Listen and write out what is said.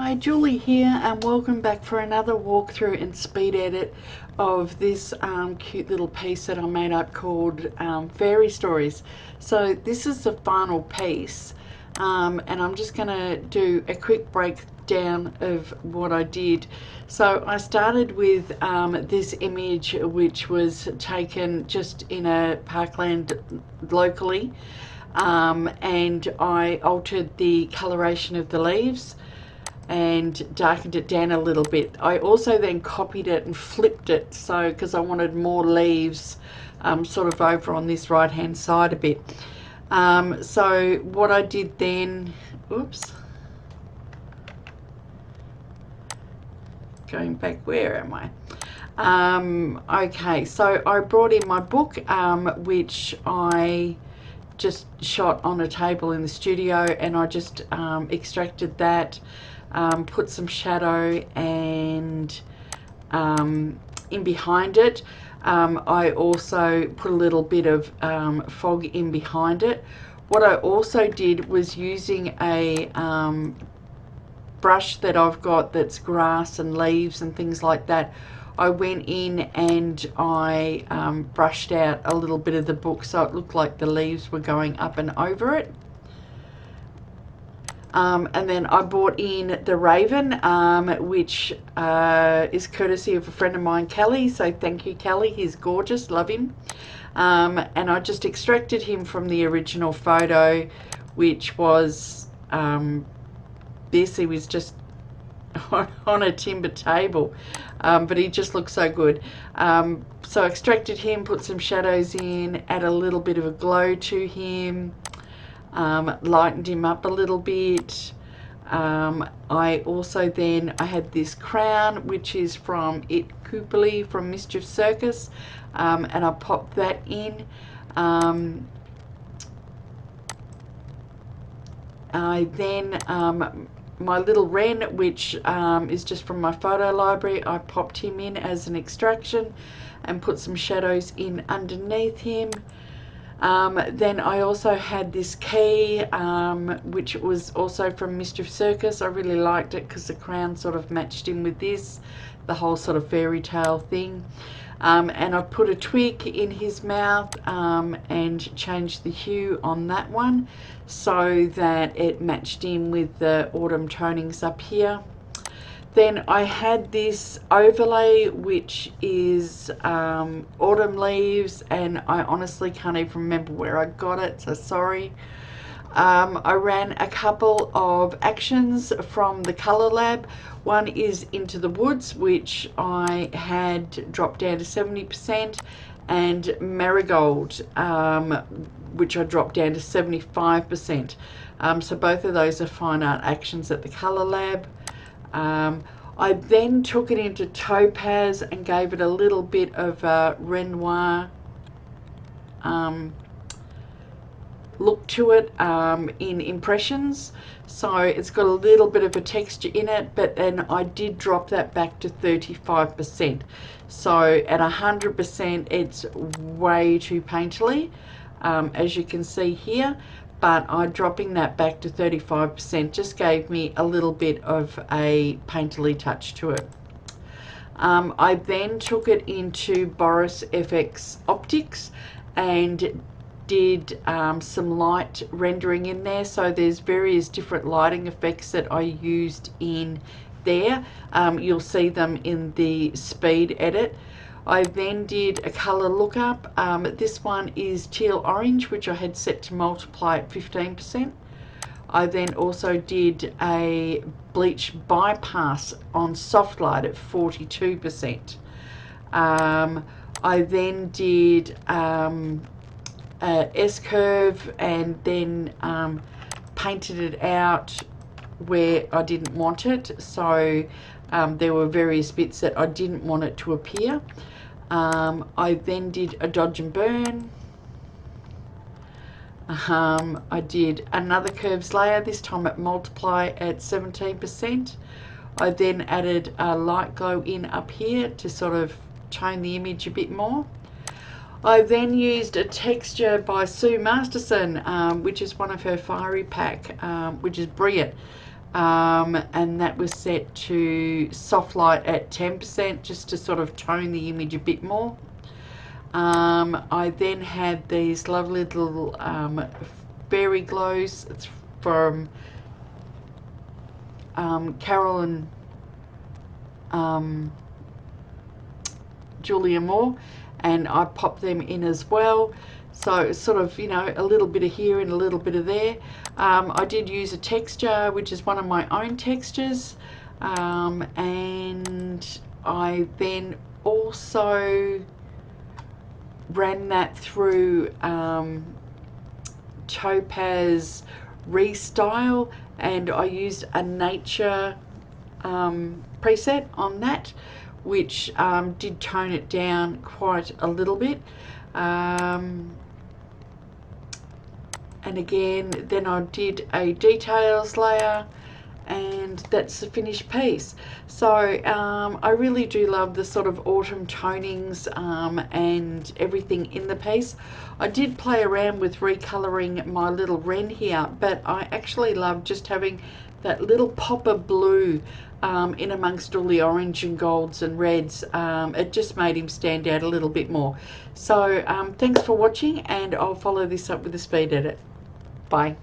Hi, Julie here, and welcome back for another walkthrough and speed edit of this cute little piece that I made up called Fairy Stories. So this is the final piece, and I'm just going to do a quick breakdown of what I did. So I started with this image, which was taken just in a parkland locally, and I altered the coloration of the leaves and darkened it down a little bit. I also then copied it and flipped it, so because I wanted more leaves sort of over on this right hand side a bit. So what I did then, oops, going back, where am I? Okay, so I brought in my book, which I just shot on a table in the studio, and I just extracted that, put some shadow and in behind it. I also put a little bit of fog in behind it. What I also did was using a brush that I've got that's grass and leaves and things like that. I went in and I brushed out a little bit of the book so it looked like the leaves were going up and over it. And then I bought in the raven, which is courtesy of a friend of mine, Kelly. So thank you, Kelly. He's gorgeous. Love him. And I just extracted him from the original photo, which was this. He was just on a timber table, but he just looks so good. So I extracted him, put some shadows in, add a little bit of a glow to him. Lightened him up a little bit. I also then, I had this crown, which is from It Coopoli from Mischief Circus, and I popped that in. I then, my little wren, which is just from my photo library, I popped him in as an extraction and put some shadows in underneath him. Then I also had this key, which was also from Mischief Circus. I really liked it because the crown sort of matched in with this, the whole sort of fairy tale thing. And I put a twig in his mouth and changed the hue on that one so that it matched in with the autumn tonings up here. Then I had this overlay, which is autumn leaves, and I honestly can't even remember where I got it, so sorry. I ran a couple of actions from the Colour Lab. One is Into the Woods, which I had dropped down to 70%, and Marigold, which I dropped down to 75%. So both of those are fine art actions at the Colour Lab. I then took it into Topaz and gave it a little bit of a Renoir look to it in Impressions. So it's got a little bit of a texture in it, but then I did drop that back to 35%. So at 100% it's way too painterly, as you can see here. But dropping that back to 35% just gave me a little bit of a painterly touch to it. I then took it into Boris FX Optics and did some light rendering in there. So there's various different lighting effects that I used in there. You'll see them in the speed edit. I then did a color lookup. This one is teal orange, which I had set to multiply at 15%. I then also did a bleach bypass on soft light at 42%. I then did S-curve and then painted it out where I didn't want it. So there were various bits that I didn't want it to appear. I then did a dodge and burn. I did another curves layer, this time at multiply at 17%. I then added a light glow in up here to sort of tone the image a bit more. I then used a texture by Sue Masterson, which is one of her fiery pack, which is brilliant. and that was set to soft light at 10% just to sort of tone the image a bit more. I then had these lovely little berry glows. It's from Carol and Julia Moore, and I popped them in as well. So it's sort of, you know, a little bit of here and a little bit of there. I did use a texture, which is one of my own textures, and I then also ran that through Topaz Restyle, and I used a nature preset on that, which did tone it down quite a little bit. And again, then I did a details layer, and that's the finished piece. So I really do love the sort of autumn tonings and everything in the piece. I did play around with recoloring my little wren here, but I actually love just having that little pop of blue in amongst all the orange and golds and reds. It just made him stand out a little bit more. So thanks for watching, and I'll follow this up with a speed edit. Bye.